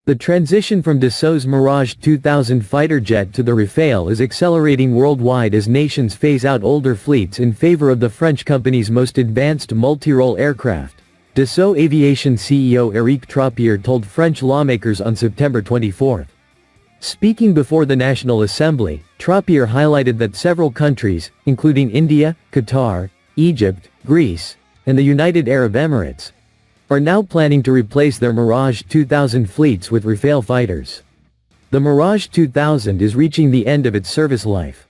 The transition from Dassault's Mirage 2000 fighter jet to the Rafale is accelerating worldwide as nations phase out older fleets in favor of the French company's most advanced multirole aircraft. Dassault Aviation CEO Éric Trappier told French lawmakers on September 24. Speaking before the National Assembly, Trappier highlighted that several countries, including India, Qatar, Egypt, Greece, and the United Arab Emirates, are now planning to replace their Mirage 2000 fleets with Rafale fighters. The Mirage 2000 is reaching the end of its service life.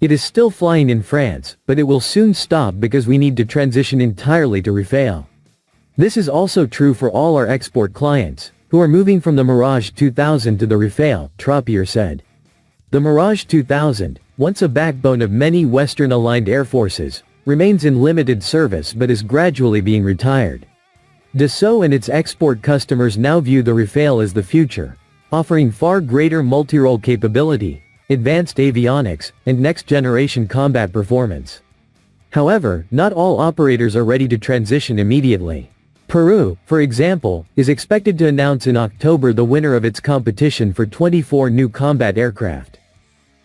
It is still flying in France, but it will soon stop because we need to transition entirely to Rafale. This is also true for all our export clients, who are moving from the Mirage 2000 to the Rafale, Trappier said. The Mirage 2000, once a backbone of many Western-aligned air forces, remains in limited service but is gradually being retired. Dassault and its export customers now view the Rafale as the future, offering far greater multirole capability, advanced avionics, and next-generation combat performance. However, not all operators are ready to transition immediately. Peru, for example, is expected to announce in October the winner of its competition for 24 new combat aircraft.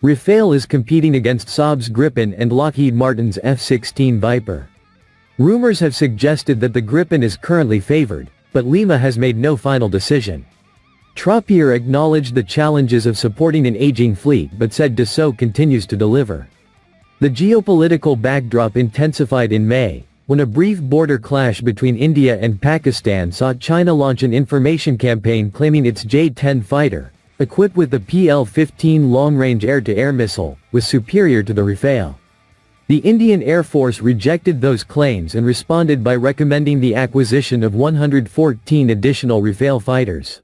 Rafale is competing against Saab's Gripen and Lockheed Martin's F-16 Viper. Rumors have suggested that the Gripen is currently favored, but Lima has made no final decision. Trappier acknowledged the challenges of supporting an aging fleet but said Dassault continues to deliver. The geopolitical backdrop intensified in May, when a brief border clash between India and Pakistan saw China launch an information campaign claiming its J-10 fighter, equipped with the PL-15 long-range air-to-air missile, was superior to the Rafale. The Indian Air Force rejected those claims and responded by recommending the acquisition of 114 additional Rafale fighters.